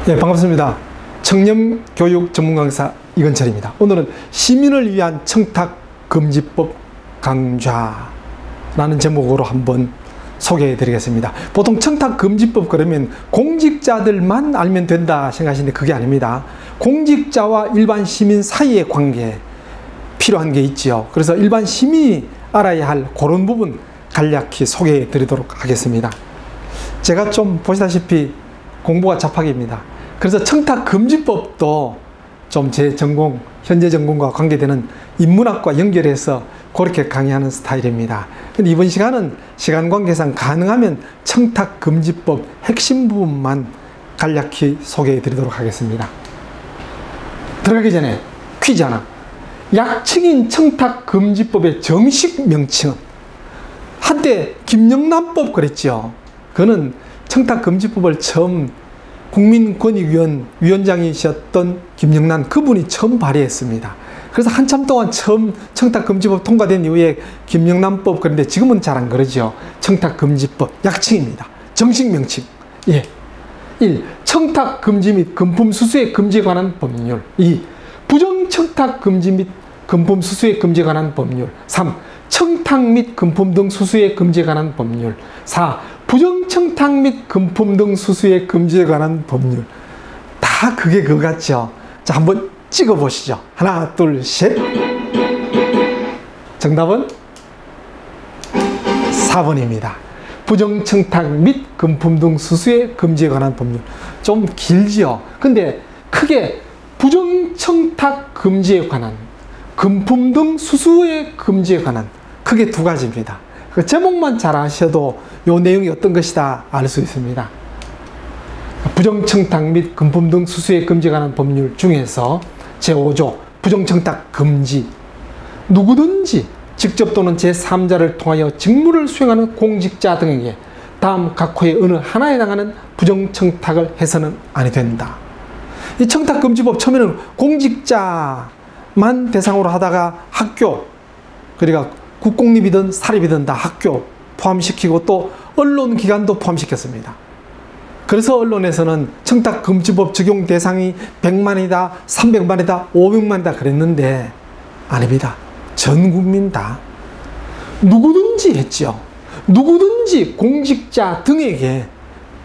네, 반갑습니다. 청렴교육 전문강사 이건철입니다. 오늘은 시민을 위한 청탁금지법 강좌라는 제목으로 한번 소개해 드리겠습니다. 보통 청탁금지법 그러면 공직자들만 알면 된다 생각하시는데 그게 아닙니다. 공직자와 일반 시민 사이의 관계 필요한 게 있지요. 그래서 일반 시민이 알아야 할 그런 부분 간략히 소개해 드리도록 하겠습니다. 제가 좀 보시다시피 공부가 잡학입니다. 그래서 청탁금지법도 좀 제 전공, 현재 전공과 관계되는 인문학과 연결해서 그렇게 강의하는 스타일입니다. 근데 이번 시간은 시간 관계상 가능하면 청탁금지법 핵심 부분만 간략히 소개해 드리도록 하겠습니다. 들어가기 전에 퀴즈 하나. 약칭인 청탁금지법의 정식 명칭은 한때 김영란법 그랬죠. 그는 청탁금지법을 처음 국민권익위원 위원장이셨던 김영란 그분이 처음 발의했습니다. 그래서 한참 동안 처음 청탁금지법 통과된 이후에 김영란법 그런데 지금은 잘 안 그러죠. 청탁금지법 약칭입니다. 정식 명칭. 예. 1. 청탁금지 및 금품수수의 금지에 관한 법률. 2. 부정청탁금지 및 금품수수의 금지에 관한 법률. 3. 청탁 및 금품 등 수수의 금지에 관한 법률. 4. 부정청탁 및 금품 등 수수의 금지에 관한 법률. 다 그게 그거 같죠? 자, 한번 찍어 보시죠. 하나, 둘, 셋. 정답은 4번입니다. 부정청탁 및 금품 등 수수의 금지에 관한 법률. 좀 길지요? 근데 크게 부정청탁 금지에 관한, 금품 등 수수의 금지에 관한 크게 두 가지입니다. 그 제목만 잘 아셔도 요 내용이 어떤 것이다 알 수 있습니다. 부정청탁 및 금품 등 수수의 금지에 관한 법률 중에서 제5조 부정청탁 금지. 누구든지 직접 또는 제3자를 통하여 직무를 수행하는 공직자 등에게 다음 각호의 어느 하나에 해당하는 부정청탁을 해서는 아니 된다. 이 청탁금지법 처음에는 공직자만 대상으로 하다가 학교, 그러니까 국공립이든 사립이든 다 학교 포함시키고 또 언론기관도 포함시켰습니다. 그래서 언론에서는 청탁금지법 적용 대상이 100만이다, 300만이다, 500만이다 그랬는데 아닙니다. 전 국민 다 누구든지 했죠. 누구든지 공직자 등에게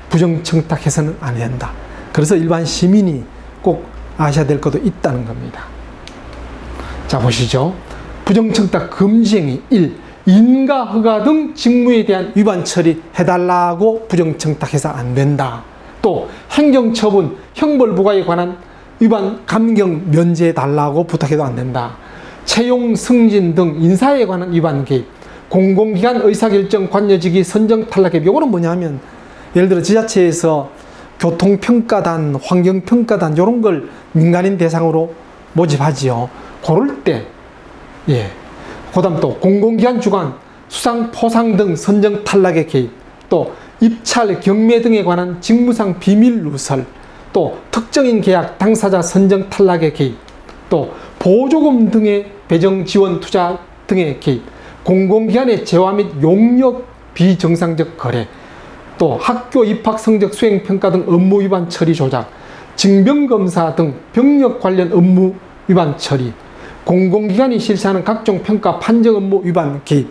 부정청탁해서는 안 된다. 그래서 일반 시민이 꼭 아셔야 될 것도 있다는 겁니다. 자, 보시죠. 부정청탁 금지행위 1. 인가, 허가 등 직무에 대한 위반 처리해달라고 부정청탁해서 안 된다. 또 행정처분, 형벌부과에 관한 위반 감경 면제해달라고 부탁해도 안 된다. 채용, 승진 등 인사에 관한 위반 개입, 공공기관 의사결정 관여직위 선정 탈락 개입. 이거는 뭐냐면 예를 들어 지자체에서 교통평가단, 환경평가단 이런 걸 민간인 대상으로 모집하지요. 그럴 때 예. 그 다음 또 공공기관 주관, 수상, 포상 등 선정 탈락의 개입, 또 입찰, 경매 등에 관한 직무상 비밀 누설, 또 특정인 계약 당사자 선정 탈락의 개입, 또 보조금 등의 배정 지원 투자 등의 개입, 공공기관의 재화 및 용역 비정상적 거래, 또 학교 입학 성적 수행 평가 등 업무 위반 처리 조작, 징병검사 등 병력 관련 업무 위반 처리, 공공기관이 실시하는 각종 평가 판정 업무 위반 개입,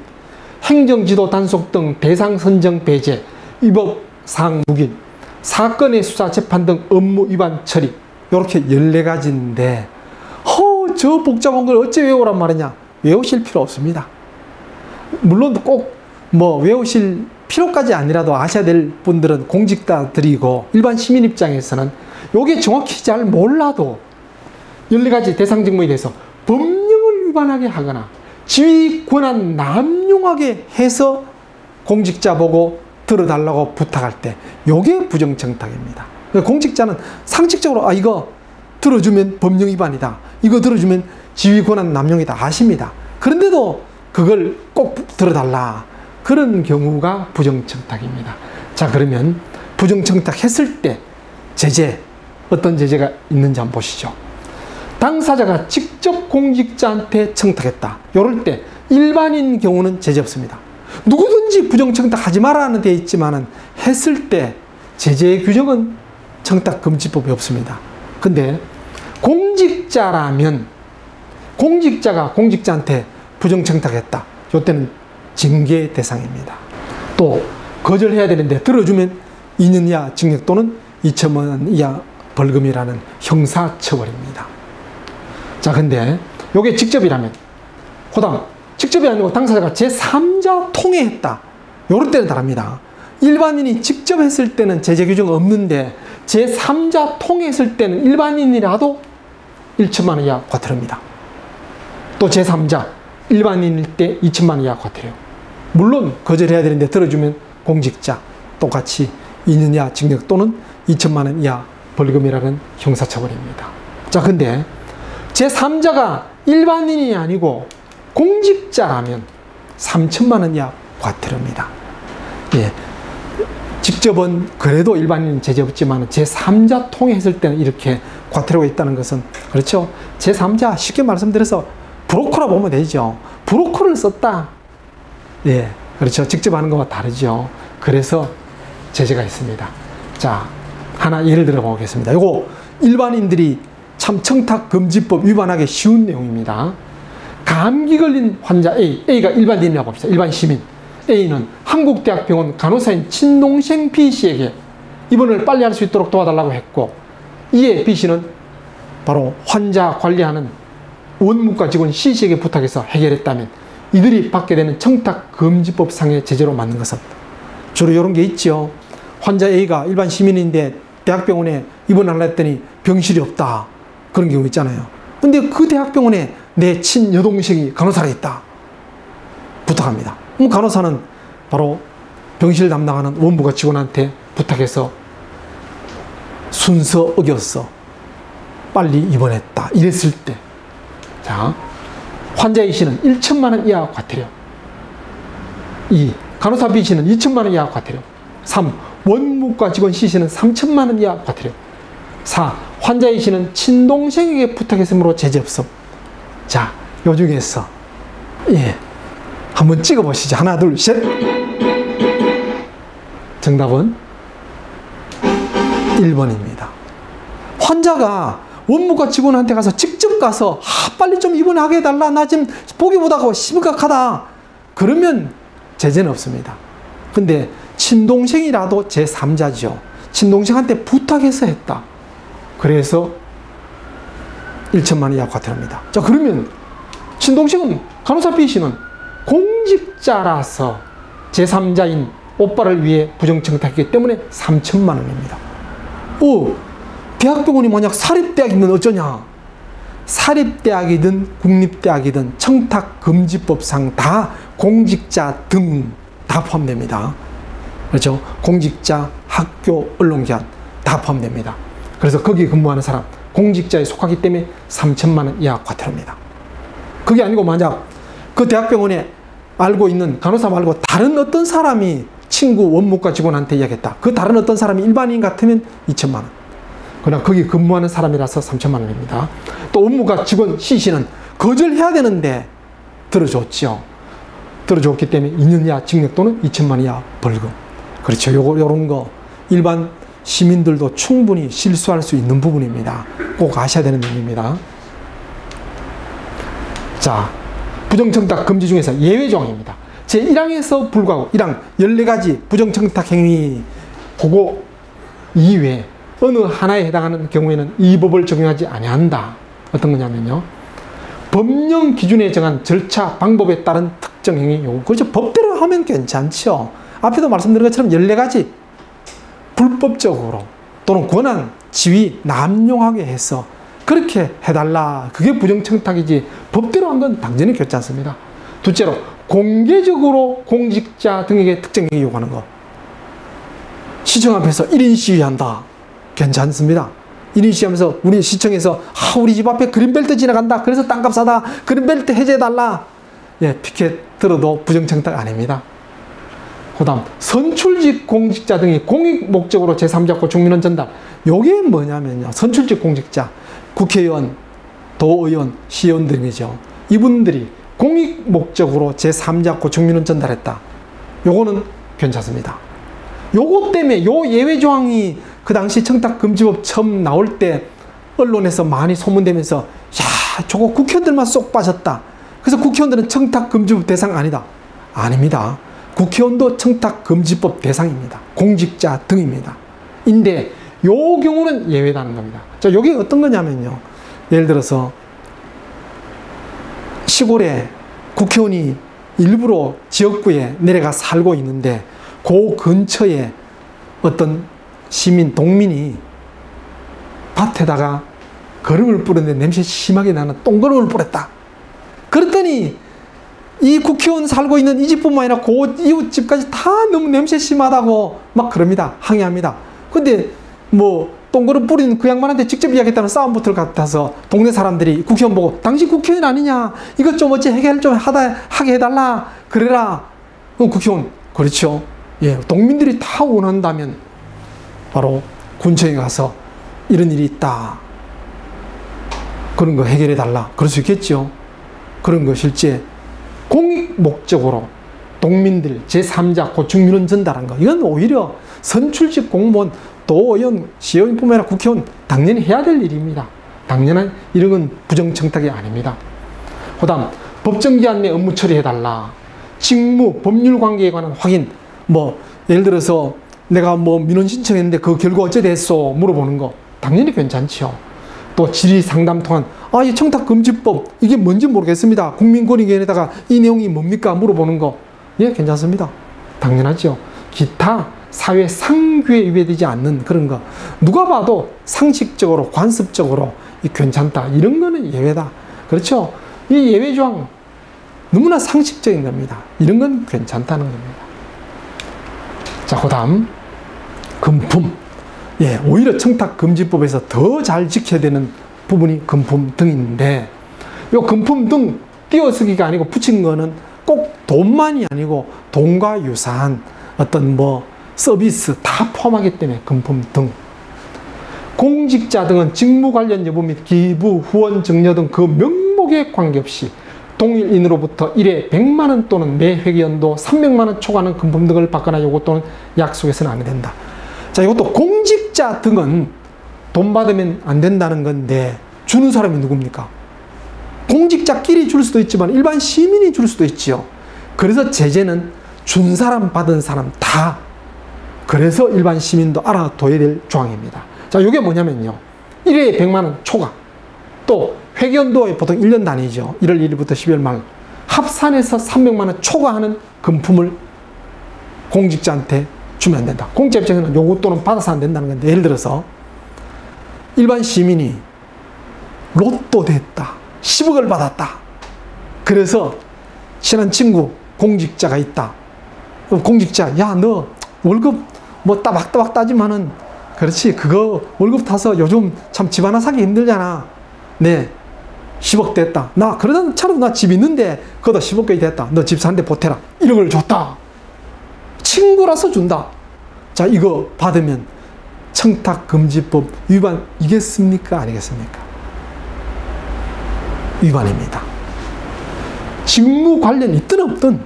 행정지도 단속 등 대상 선정 배제, 위법사항 묵인, 사건의 수사 재판 등 업무 위반 처리. 이렇게 14가지인데 저 복잡한 걸 어째 외우란 말이냐? 외우실 필요 없습니다. 물론 꼭 뭐 외우실 필요까지 아니라도 아셔야 될 분들은 공직자들이고 일반 시민 입장에서는 요게 정확히 잘 몰라도 14가지 대상 직무에 대해서 법령을 위반하게 하거나 지휘 권한 남용하게 해서 공직자 보고 들어달라고 부탁할 때 요게 부정청탁입니다. 공직자는 상식적으로 아 이거 들어주면 법령 위반이다, 이거 들어주면 지휘 권한 남용이다 아십니다. 그런데도 그걸 꼭 들어달라, 그런 경우가 부정청탁입니다. 자, 그러면 부정청탁 했을 때 제재, 어떤 제재가 있는지 한번 보시죠. 당사자가 직접 공직자한테 청탁했다. 이럴 때 일반인 경우는 제재 없습니다. 누구든지 부정청탁 하지 말라는 데 있지만은 했을 때 제재의 규정은 청탁금지법이 없습니다. 근데 공직자라면 공직자가 공직자한테 부정청탁했다. 이때는 징계 대상입니다. 또 거절해야 되는데 들어주면 2년 이하 징역 또는 2천만 원 이하 벌금이라는 형사처벌입니다. 자, 근데 요게 직접이라면, 그다음 직접이 아니고 당사자가 제3자 통해했다. 요럴 때는 다릅니다. 일반인이 직접 했을 때는 제재 규정 없는데 제3자 통해했을 때는 일반인이라도 1천만 원 이하 과태료입니다. 또 제3자 일반인일 때 2천만 원 이하 과태료. 물론 거절해야 되는데 들어주면 공직자 똑같이 2년 이하 징역 또는 2천만 원 이하 벌금이라는 형사처벌입니다. 자, 근데 제3자가 일반인이 아니고 공직자라면 3천만 원 이하 과태료입니다. 예. 직접은 그래도 일반인은 제재 없지만 제3자 통해했을 때는 이렇게 과태료가 있다는 것은, 그렇죠? 제3자 쉽게 말씀드려서 브로커라 보면 되죠. 브로커를 썼다. 예. 그렇죠. 직접 하는 것과 다르죠. 그래서 제재가 있습니다. 자, 하나 예를 들어 보겠습니다. 이거 일반인들이 참 청탁금지법 위반하기 쉬운 내용입니다. 감기 걸린 환자 A, A가 일반인이라고 봅시다. 일반 시민. A는 한국대학병원 간호사인 친동생 B씨에게 입원을 빨리 할 수 있도록 도와달라고 했고, 이에 B씨는 바로 환자 관리하는 원무과 직원 C씨에게 부탁해서 해결했다면 이들이 받게 되는 청탁금지법상의 제재로 맞는 것은 주로 이런 게 있죠. 환자 A가 일반 시민인데 대학병원에 입원하려 했더니 병실이 없다. 그런 경우 있잖아요. 근데 그 대학병원에 내 친여동생이 간호사가 있다. 부탁합니다. 그럼 간호사는 바로 병실 담당하는 원무과 직원한테 부탁해서 순서 어겼어. 빨리 입원했다. 이랬을 때. 자, 환자 A씨는 1천만 원 이하 과태료. 2. 간호사 B씨는 2천만 원 이하 과태료. 3. 원무과 직원 C씨는 3천만 원 이하 과태료. 4. 환자 A씨는 친동생에게 부탁했으므로 제재 없음. 자, 요 중에서 예, 한번 찍어보시죠. 하나, 둘, 셋. 정답은 1번입니다. 환자가 원무과 직원한테 가서 직접 가서 빨리 좀 입원하게 해달라. 나 지금 보기 보다가 심각하다. 그러면 제재는 없습니다. 근데 친동생이라도 제3자죠. 친동생한테 부탁해서 했다. 그래서 1천만 원 이하 과태료입니다. 자, 그러면 친동생은 간호사 B씨는 공직자라서 제3자인 오빠를 위해 부정청탁했기 때문에 3천만 원입니다. 대학병원이 만약 사립대학이면 어쩌냐? 사립대학이든 국립대학이든 청탁금지법상 다 공직자 등 다 포함됩니다. 그렇죠? 공직자, 학교, 언론기관 다 포함됩니다. 그래서 거기 근무하는 사람, 공직자에 속하기 때문에 3천만 원 이하 과태료입니다. 그게 아니고 만약 그 대학병원에 알고 있는 간호사 말고 다른 어떤 사람이 친구 원무과 직원한테 이야기했다. 그 다른 어떤 사람이 일반인 같으면 2천만 원. 그러나 거기 근무하는 사람이라서 3천만 원입니다. 또 원무과 직원 C씨는 거절해야 되는데 들어줬죠. 들어줬기 때문에 2년 이하 징역 또는 2천만 원 이하 벌금. 그렇죠. 요런 거 일반 시민들도 충분히 실수할 수 있는 부분입니다. 꼭 아셔야 되는 내용입니다. 자, 부정청탁 금지 중에서 예외 조항입니다. 제1항에서 불구하고 1항 14가지 부정청탁 행위 그거 이외에 어느 하나에 해당하는 경우에는 이 법을 적용하지 아니한다. 어떤 거냐면요. 법령 기준에 정한 절차, 방법에 따른 특정 행위 요구. 그렇죠. 법대로 하면 괜찮죠. 앞에도 말씀드린 것처럼 14가지 불법적으로 또는 권한, 지위, 남용하게 해서 그렇게 해달라. 그게 부정청탁이지 법대로 한 건 당연히 괜찮습니다. 둘째로 공개적으로 공직자 등에게 특정 행위 요구하는 거. 시청 앞에서 1인 시위한다. 괜찮습니다. 1인 시위하면서 우리 시청에서 우리 집 앞에 그린벨트 지나간다. 그래서 땅값 사다. 그린벨트 해제해달라. 예, 피켓 들어도 부정청탁 아닙니다. 그 다음 선출직 공직자 등이 공익 목적으로 제3자 고충민원 전달. 요게 뭐냐면요. 선출직 공직자, 국회의원, 도의원, 시의원 등이죠. 이분들이 공익 목적으로 제3자 고충민원 전달했다. 요거는 괜찮습니다. 요거 때문에 요 예외 조항이 그 당시 청탁금지법 처음 나올 때 언론에서 많이 소문되면서 야, 저거 국회의원들만 쏙 빠졌다. 그래서 국회의원들은 청탁금지법 대상 아니다. 아닙니다. 국회의원도 청탁금지법 대상입니다. 공직자 등입니다. 인데 요 경우는 예외라는 겁니다. 자, 요게 어떤 거냐면요. 예를 들어서 시골에 국회의원이 일부러 지역구에 내려가 살고 있는데 그 근처에 어떤 시민, 동민이 밭에다가 거름을 뿌렸는데 냄새 심하게 나는 똥거름을 뿌렸다. 그랬더니 이 국회의원 살고 있는 이 집뿐만 아니라 그 이웃집까지 다 너무 냄새 심하다고 막 그럽니다. 항의합니다. 근데 뭐 똥거름 뿌리는 그 양반한테 직접 이야기했다는 싸움부터 같아서 동네 사람들이 국회의원 보고 당신 국회의원 아니냐, 이것 좀 어찌 해결 좀 하게 해달라 그래라. 국회의원 그렇죠. 예, 동민들이 다 원한다면 바로 군청에 가서 이런 일이 있다, 그런 거 해결해 달라 그럴 수 있겠죠. 그런 거 실제 공익 목적으로 동민들 제3자 고충민원 전달한 거, 이건 오히려 선출직 공무원, 도의원, 시의원뿐만 아니라 국회의원 당연히 해야 될 일입니다. 당연한 이런 건 부정청탁이 아닙니다. 그 다음 법정기한 내 업무 처리해달라, 직무, 법률 관계에 관한 확인, 뭐 예를 들어서 내가 뭐 민원 신청했는데 그 결과 어째 됐소 물어보는 거 당연히 괜찮죠. 또 질의상담 통한 이 청탁금지법 이게 뭔지 모르겠습니다, 국민권익위원회에다가 이 내용이 뭡니까 물어보는 거, 예, 괜찮습니다. 당연하죠. 기타 사회 상규에 위배되지 않는 그런 거, 누가 봐도 상식적으로 관습적으로 괜찮다, 이런 거는 예외다. 그렇죠. 이 예외 조항 너무나 상식적인 겁니다. 이런 건 괜찮다는 겁니다. 자, 그 다음 금품. 예, 오히려 청탁금지법에서 더 잘 지켜야 되는 부분이 금품 등인데, 요 금품 등 띄어쓰기가 아니고 붙인 거는 꼭 돈만이 아니고 돈과 유사한 어떤 뭐 서비스 다 포함하기 때문에 금품 등. 공직자 등은 직무 관련 여부 및 기부, 후원, 증여 등 그 명목에 관계없이 동일인으로부터 1회 100만원 또는 매 회계연도 300만원 초과하는 금품 등을 받거나 요구 또는 약속해서는 안 된다. 자, 이것도 공직자 등은 돈 받으면 안 된다는 건데 주는 사람이 누굽니까? 공직자끼리 줄 수도 있지만 일반 시민이 줄 수도 있지요. 그래서 제재는 준 사람 받은 사람 다, 그래서 일반 시민도 알아둬야 될 조항입니다. 자, 이게 뭐냐면요, 1회에 100만원 초과, 또 회계연도에 보통 1년 단위죠. 1월 1일부터 12월 말 합산해서 300만원 초과하는 금품을 공직자한테 주면 안 된다. 공직자 입장에서는 요구 또는 받아서 안 된다는 건데, 예를 들어서 일반 시민이 로또 됐다, 10억을 받았다. 그래서 친한 친구 공직자가 있다. 그럼 공직자, 야, 너 월급 뭐 따박따박 따지만은 그렇지, 그거 월급 타서 요즘 참 집 하나 사기 힘들잖아. 네, 10억 됐다. 나 그러다 차라리 나 집 있는데 그거다 10억까지 됐다. 너 집 사는데 보태라. 1억을 줬다. 친구라서 준다. 자, 이거 받으면 청탁금지법 위반이겠습니까? 아니겠습니까? 위반입니다. 직무 관련 있든 없든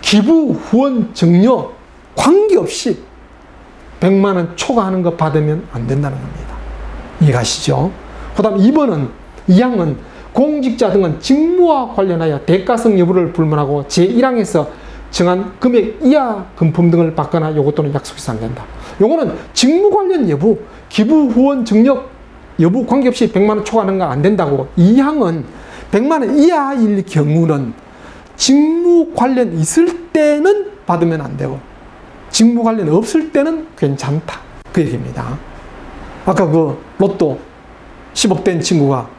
기부, 후원, 증여 관계없이 100만원 초과하는 거 받으면 안 된다는 겁니다. 이해가시죠? 그 다음 2번은, 2항은 공직자 등은 직무와 관련하여 대가성 여부를 불문하고 제1항에서 정한 금액 이하 금품 등을 받거나 요구 또는 약속해서 안 된다. 요거는 직무 관련 여부, 기부, 후원, 증여 여부 관계없이 100만원 초과하는 건 안 된다고. 2항은 100만원 이하일 경우는 직무 관련 있을 때는 받으면 안 되고 직무 관련 없을 때는 괜찮다, 그 얘기입니다. 아까 그 로또 10억 된 친구가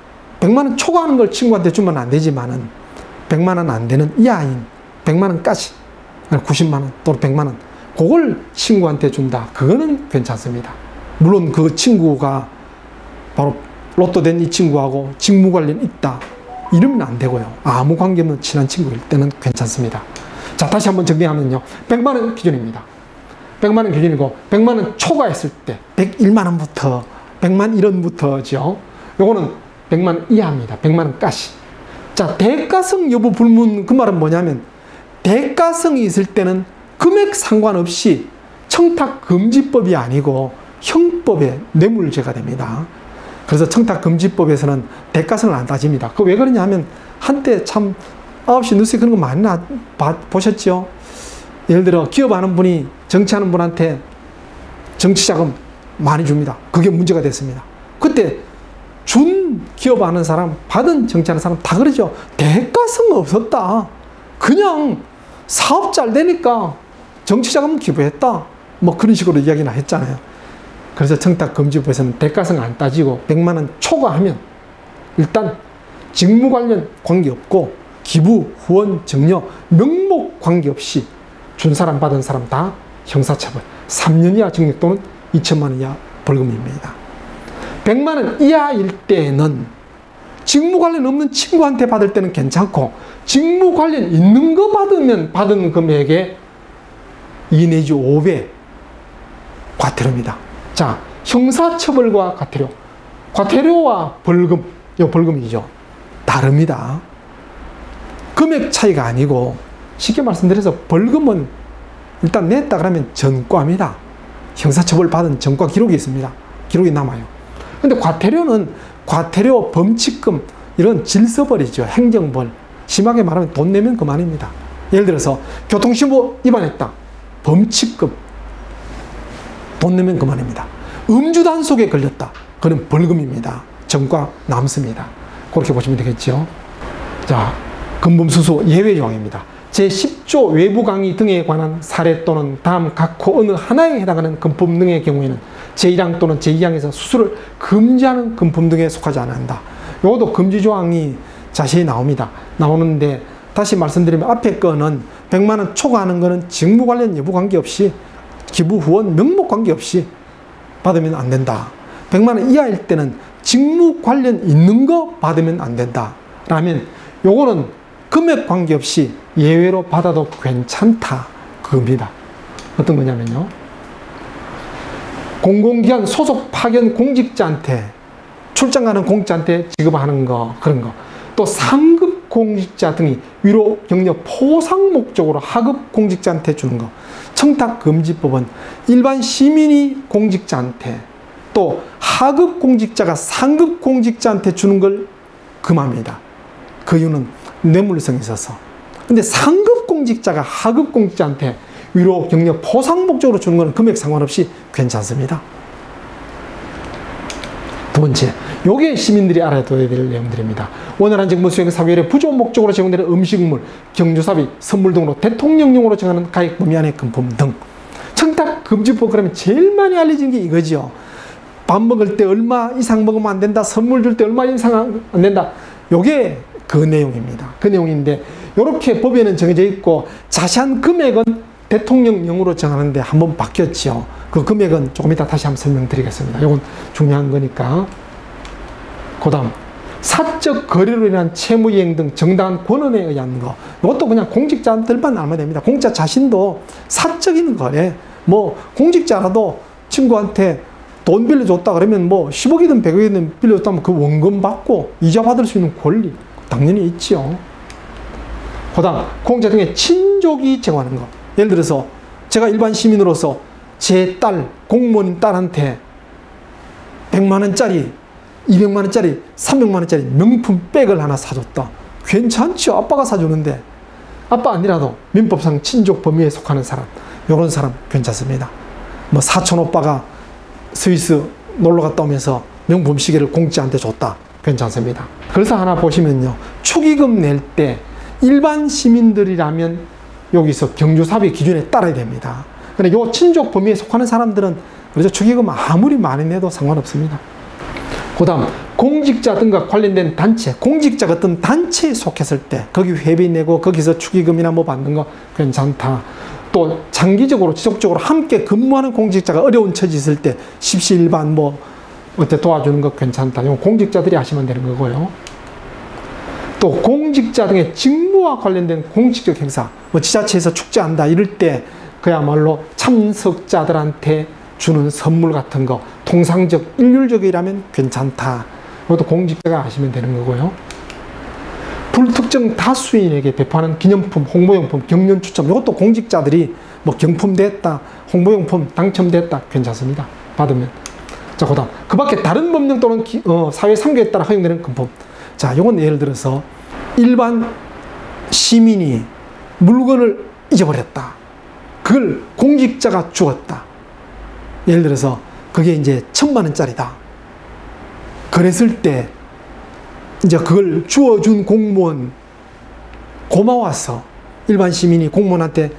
100만원 초과하는 걸 친구한테 주면 안 되지만은 100만원 안 되는 이하인 100만원까지 90만원 또는 100만원 그걸 친구한테 준다, 그거는 괜찮습니다. 물론 그 친구가 바로 로또 된 이 친구하고 직무 관련 있다 이러면 안 되고요. 아무 관계없는 친한 친구일 때는 괜찮습니다. 자, 다시 한번 정리하면요, 100만원 기준입니다. 100만원 기준이고 100만원 초과했을 때 101만원부터 100만 1원부터죠. 요거는 100만원 이하입니다. 100만원까지. 자, 대가성 여부 불문, 그 말은 뭐냐면 대가성이 있을 때는 금액 상관없이 청탁금지법이 아니고 형법의 뇌물죄가 됩니다. 그래서 청탁금지법에서는 대가성을 안 따집니다. 그 왜 그러냐 하면 한때 참 9시 뉴스에 그런 거 많이 보셨죠? 예를 들어 기업하는 분이 정치하는 분한테 정치자금 많이 줍니다. 그게 문제가 됐습니다. 그때 준 기업하는 사람, 받은 정치하는 사람 다 그러죠. 대가성 없었다. 그냥 사업 잘 되니까 정치자금 기부했다. 뭐 그런 식으로 이야기나 했잖아요. 그래서 청탁금지법에서는 대가성 안 따지고 100만 원 초과하면 일단 직무 관련 관계없고 기부, 후원, 증여, 명목 관계없이 준 사람 받은 사람 다 형사처벌 3년 이하 징역 또는 2천만 원 이하 벌금입니다. 100만 원 이하일 때는 직무 관련 없는 친구한테 받을 때는 괜찮고 직무 관련 있는 거 받으면 받은 금액의 2 내지 5배 과태료입니다. 자, 형사처벌과 과태료. 과태료와 벌금, 이 벌금이죠. 다릅니다. 금액 차이가 아니고 쉽게 말씀드려서 벌금은 일단 냈다 그러면 전과입니다. 형사처벌 받은 전과 기록이 있습니다. 기록이 남아요. 근데 과태료는 과태료, 범칙금 이런 질서벌이죠. 행정벌. 심하게 말하면 돈 내면 그만입니다. 예를 들어서 교통신호 위반했다. 범칙금. 돈 내면 그만입니다. 음주단속에 걸렸다. 그건 벌금입니다. 전과 남습니다. 그렇게 보시면 되겠죠. 자, 금품수수 예외조항입니다. 제10조 외부 강의 등에 관한 사례 또는 다음 각호 어느 하나에 해당하는 금품 등의 경우에는 제1항 또는 제2항에서 수수를 금지하는 금품 등에 속하지 않는다. 이것도 금지조항이 자세히 나오는데 다시 말씀드리면 앞에 거는 100만 원 초과하는 거는 직무 관련 여부 관계없이 기부, 후원, 명목 관계없이 받으면 안 된다. 100만 원 이하일 때는 직무 관련 있는 거 받으면 안 된다. 라면 요거는 금액 관계없이 예외로 받아도 괜찮다. 그겁니다. 어떤 거냐면요. 공공기관 소속 파견 공직자한테 출장 가는 공직자한테 지급하는 거 그런 거. 또 상급 공직자 등이 위로 격려 포상 목적으로 하급 공직자한테 주는 거. 청탁금지법은 일반 시민이 공직자한테 또 하급 공직자가 상급 공직자한테 주는 걸 금합니다. 그 이유는 뇌물성이 있어서. 근데 상급 공직자가 하급 공직자한테 위로 격려 포상 목적으로 주는 건 금액 상관없이 괜찮습니다. 두 번째, 요게 시민들이 알아둬야 될 내용들입니다. 원활한 직무 수행 사회의 부조 목적으로 제공되는 음식물, 경조사비, 선물 등으로 대통령령으로 정하는 가액 범위 안의 금품 등. 청탁금지법 그러면 제일 많이 알려진 게 이거죠. 밥 먹을 때 얼마 이상 먹으면 안 된다. 선물 줄 때 얼마 이상 안 된다. 요게 그 내용입니다. 그 내용인데 이렇게 법에는 정해져 있고 자세한 금액은 대통령령으로 정하는데 한번 바뀌었죠. 그 금액은 조금 이따 다시 한번 설명드리겠습니다. 이건 중요한 거니까. 그 다음 사적 거래로 인한 채무이행 등 정당한 권한에 의한 거. 이것도 그냥 공직자들만 알면 됩니다. 공직자 자신도 사적인 거래. 뭐 공직자라도 친구한테 돈 빌려줬다 그러면 뭐 10억이든 100억이든 빌려줬다면 그 원금 받고 이자 받을 수 있는 권리 당연히 있죠. 그 다음 공직자 등의 친족이 제공하는 거. 예를 들어서 제가 일반 시민으로서 제 딸, 공무원인 딸한테 100만원짜리, 200만원짜리, 300만원짜리 명품 백을 하나 사줬다. 괜찮죠? 아빠가 사주는데. 아빠 아니라도 민법상 친족 범위에 속하는 사람, 이런 사람 괜찮습니다. 뭐 사촌 오빠가 스위스 놀러 갔다 오면서 명품 시계를 공짜한테 줬다. 괜찮습니다. 그래서 하나 보시면요. 축의금 낼 때 일반 시민들이라면 여기서 경조사비 기준에 따라야 됩니다. 근데 요 친족 범위에 속하는 사람들은 그래서 축의금 아무리 많이 내도 상관없습니다. 그 다음 공직자 등과 관련된 단체, 공직자가 어떤 단체에 속했을 때 거기 회비 내고 거기서 축의금이나 뭐 받는 거 괜찮다. 또 장기적으로 지속적으로 함께 근무하는 공직자가 어려운 처지 있을 때 십시일반 뭐 어때 도와주는 거 괜찮다. 이건 공직자들이 하시면 되는 거고요. 또 공직자 등의 직무와 관련된 공식적 행사, 뭐 지자체에서 축제한다 이럴 때 그야말로 참석자들한테 주는 선물 같은 거 통상적 일률적이라면 괜찮다. 이것도 공직자가 하시면 되는 거고요. 불특정 다수인에게 배포하는 기념품, 홍보용품, 경연 추첨 이것도 공직자들이 뭐 경품 됐다, 홍보용품 당첨됐다 괜찮습니다. 받으면. 자, 그 다음. 그 밖에 다른 법령 또는 사회 상규에 따라 허용되는 금품. 자, 요건 예를 들어서 일반 시민이 물건을 잊어버렸다. 그걸 공직자가 주었다. 예를 들어서 그게 이제 1000만원짜리다. 그랬을 때 이제 그걸 주어준 공무원 고마워서 일반 시민이 공무원한테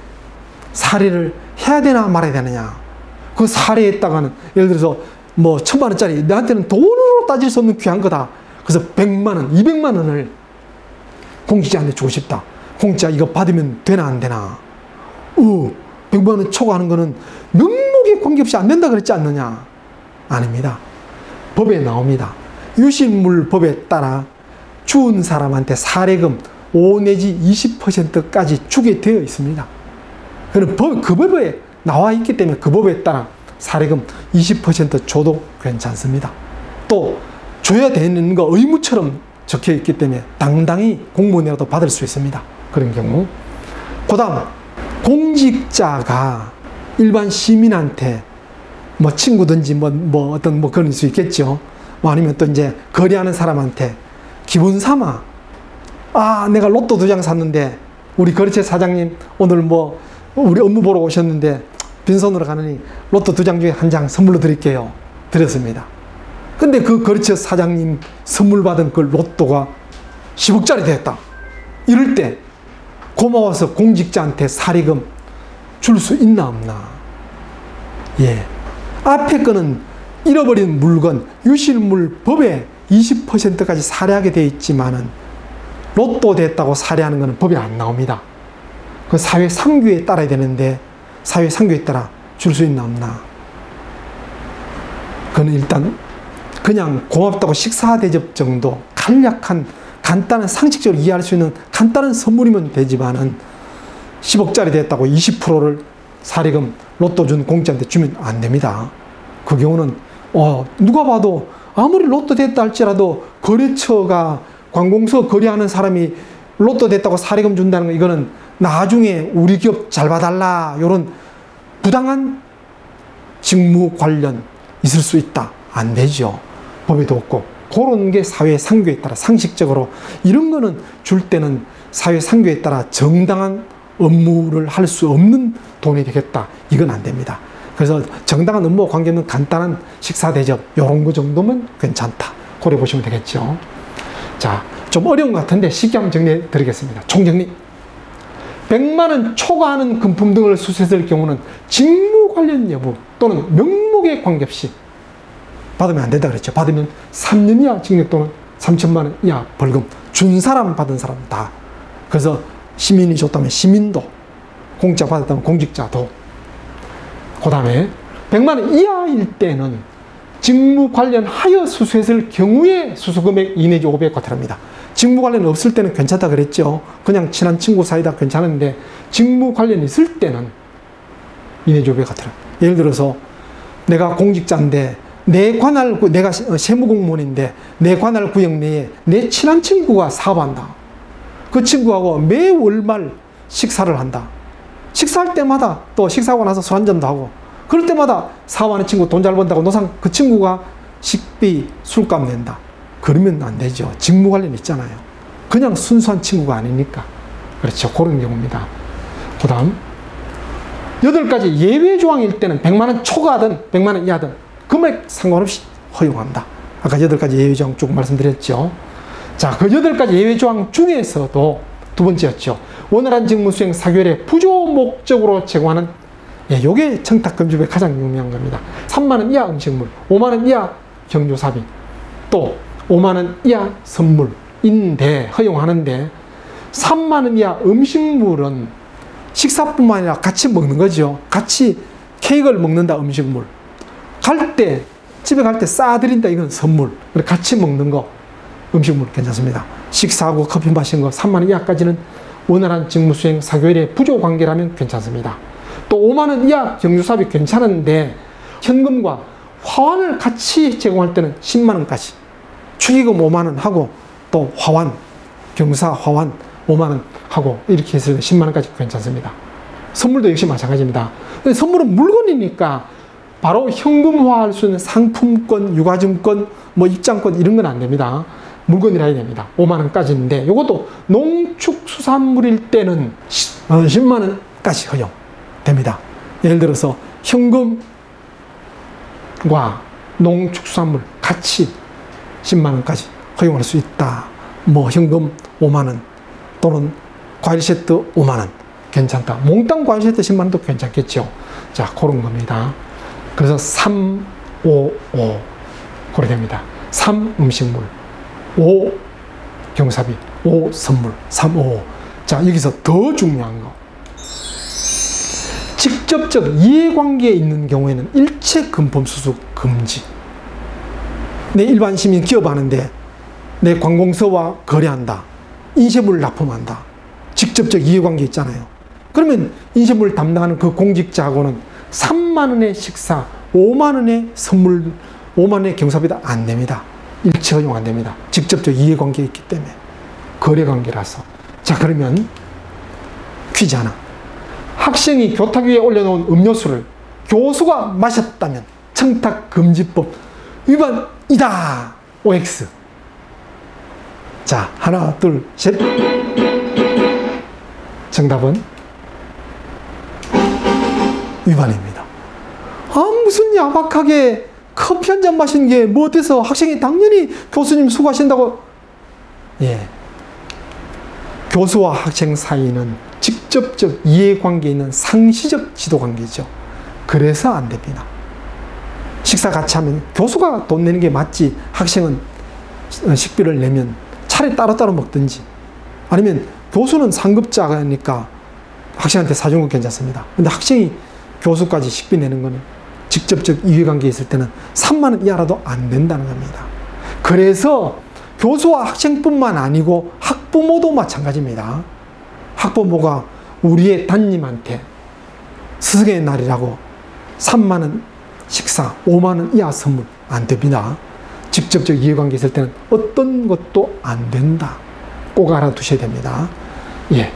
사례를 해야 되나 말아야 되느냐. 그 사례했다가는 예를 들어서 뭐 1000만원짜리 나한테는 돈으로 따질 수 없는 귀한 거다. 그래서 100만원, 200만원을 공직자한테 주고 싶다. 공직자 이거 받으면 되나 안 되나. 100만원 초과하는 거는 명목에 관계없이 안 된다 그랬지 않느냐. 아닙니다. 법에 나옵니다. 유실물법에 따라 주운 사람한테 사례금 5 내지 20%까지 주게 되어 있습니다. 그 법에 나와 있기 때문에 그 법에 따라 사례금 20% 줘도 괜찮습니다. 또 줘야 되는 거 의무처럼 적혀 있기 때문에 당당히 공무원이라도 받을 수 있습니다. 그런 경우. 그 다음 공직자가 일반 시민한테 뭐 친구든지 뭐 어떤 뭐 그럴 수 있겠죠. 뭐 아니면 또 이제 거래하는 사람한테 기분 삼아 내가 로또 2장 샀는데 우리 거래처 사장님 오늘 뭐 우리 업무 보러 오셨는데 빈손으로 가느니 로또 2장 중에 1장 선물로 드릴게요. 드렸습니다. 근데 그 거래처 사장님 선물 받은 그 로또가 10억짜리 됐다. 이럴 때 고마워서 공직자한테 사례금 줄 수 있나 없나. 예. 앞에 거는 잃어버린 물건, 유실물 법에 20%까지 사례하게 되어 있지만은 로또 됐다고 사례하는 것은 법에 안 나옵니다. 그 사회 상규에 따라야 되는데 사회 상규에 따라 줄 수 있나 없나. 그건 일단 그냥 고맙다고 식사 대접 정도 간략한 간단한 상식적으로 이해할 수 있는 간단한 선물이면 되지만은 10억짜리 됐다고 20%를 사례금 로또 준 공직자한테 주면 안 됩니다. 그 경우는 누가 봐도 아무리 로또 됐다 할지라도 거래처가 관공서 거래하는 사람이 로또 됐다고 사례금 준다는 거 이거는 나중에 우리 기업 잘 봐달라 이런 부당한 직무 관련 있을 수 있다. 안 되죠. 법에도 없고. 그런 게 사회 상규에 따라 상식적으로 이런 거는 줄 때는 사회 상규에 따라 정당한 업무를 할 수 없는 돈이 되겠다. 이건 안 됩니다. 그래서 정당한 업무와 관계없는 간단한 식사 대접 이런 거 정도면 괜찮다. 고려 보시면 되겠죠. 자, 좀 어려운 것 같은데 쉽게 한번 정리해 드리겠습니다. 총정리. 100만원 초과하는 금품 등을 수수했을 경우는 직무 관련 여부 또는 명목에 관계없이 받으면 안 된다 그랬죠. 받으면 3년 이하 징역 또는 3천만 원 이하 벌금. 준 사람 받은 사람 다. 그래서 시민이 줬다면 시민도, 공직자 받았다면 공직자도. 그 다음에 100만 원 이하일 때는 직무 관련하여 수수했을 경우에 수수금액 2 내지 500 과태료입니다. 직무 관련 없을 때는 괜찮다 그랬죠. 그냥 친한 친구 사이다 괜찮은데 직무 관련 있을 때는 2 내지 500 과태료. 예를 들어서 내가 공직자인데 내가 세무공무원인데 내 관할 구역 내에 내 친한 친구가 사업한다. 그 친구하고 매 월말 식사를 한다. 식사할 때마다 또 식사하고 나서 술 한잔도 하고 그럴 때마다 사업하는 친구 돈 잘 번다고 노상 그 친구가 식비 술값 낸다. 그러면 안 되죠. 직무 관련 있잖아요. 그냥 순수한 친구가 아니니까. 그렇죠. 그런 경우입니다. 그 다음 8가지 예외 조항일 때는 100만원 초과하든 100만원 이하든 금액 상관없이 허용한다. 아까 8가지 예외 조항 쭉 말씀드렸죠. 자, 그 8가지 예외 조항 중에서도 두 번째였죠. 원활한 직무 수행 사교일에 부조 목적으로 제공하는 요게 청탁금지법의 가장 유명한 겁니다. 3만원 이하 음식물, 5만원 이하 경조사비, 또 5만원 이하 선물인데 허용하는데 3만원 이하 음식물은 식사뿐만 아니라 같이 먹는 거죠. 같이 케이크를 먹는다 음식물. 집에 갈 때 싸드린다 이건 선물. 같이 먹는 거 음식물 괜찮습니다. 식사하고 커피 마시는 거 3만원 이하까지는 원활한 직무수행 사교일의 부조관계라면 괜찮습니다. 또 5만원 이하 경조사비 괜찮은데 현금과 화환을 같이 제공할 때는 10만원까지 축의금 5만원 하고 또 화환, 경사 화환 5만원 하고 이렇게 했을 때 10만원까지 괜찮습니다. 선물도 역시 마찬가지입니다. 근데 선물은 물건이니까 바로 현금화할 수 있는 상품권, 유가증권, 뭐 입장권 이런 건 안 됩니다. 물건이라 해야 됩니다. 5만 원까지인데 이것도 농축수산물일 때는 10만 원까지 허용됩니다. 예를 들어서 현금과 농축수산물 같이 10만 원까지 허용할 수 있다. 뭐 현금 5만 원 또는 과일 세트 5만 원 괜찮다. 몽땅 과일 세트 10만 원도 괜찮겠죠. 자, 그런 겁니다. 그래서 3, 5, 5 고려됩니다. 3 음식물, 5 경사비, 5 선물, 3, 5, 5. 자, 여기서 더 중요한 거. 직접적 이해관계에 있는 경우에는 일체 금품 수수 금지. 내 일반 시민 기업 하는데 내 관공서와 거래한다. 인쇄물 납품한다. 직접적 이해관계 있잖아요. 그러면 인쇄물 담당하는 그 공직자하고는 3만 원의 식사, 5만 원의 선물, 5만 원의 경사비도 안 됩니다. 일체 허용 안 됩니다. 직접적 이해관계가 있기 때문에. 거래관계라서. 자, 그러면 퀴즈 하나. 학생이 교탁 위에 올려놓은 음료수를 교수가 마셨다면 청탁금지법 위반이다. OX. 자, 하나, 둘, 셋. 정답은 위반입니다. 아, 무슨 야박하게 커피 한 잔 마시는 게 뭐 어때서 학생이 당연히 교수님 수고하신다고. 예. 교수와 학생 사이는 직접적 이해관계 있는 상시적 지도관계죠. 그래서 안 됩니다. 식사 같이 하면 교수가 돈 내는 게 맞지 학생은 식비를 내면 차라리 따로따로 먹든지 아니면 교수는 상급자니까 학생한테 사준 건 괜찮습니다. 근데 학생이 교수까지 식비 내는 거는 직접적 이해관계에 있을 때는 3만 원 이하라도 안 된다는 겁니다. 그래서 교수와 학생뿐만 아니고 학부모도 마찬가지입니다. 학부모가 우리의 담임한테 스승의 날이라고 3만 원 식사, 5만 원 이하 선물 안 됩니다. 직접적 이해관계 있을 때는 어떤 것도 안 된다. 꼭 알아두셔야 됩니다. 예,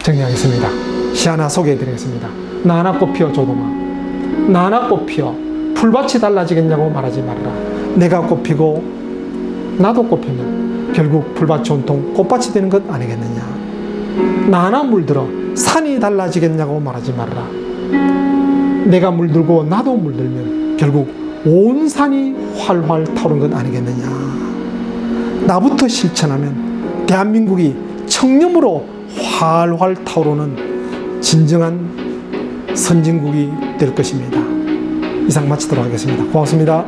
정리하겠습니다. 시 하나 소개해드리겠습니다. 나나꽃 피어 조동아. 나나꽃 피어 풀밭이 달라지겠냐고 말하지 말아라. 내가 꽃피고 나도 꽃피면 결국 풀밭이 온통 꽃밭이 되는 것 아니겠느냐. 나나 물들어 산이 달라지겠냐고 말하지 말아라. 내가 물들고 나도 물들면 결국 온 산이 활활 타오르는 것 아니겠느냐. 나부터 실천하면 대한민국이 청렴으로 활활 타오르는 진정한 선진국이 될 것입니다. 이상 마치도록 하겠습니다. 고맙습니다.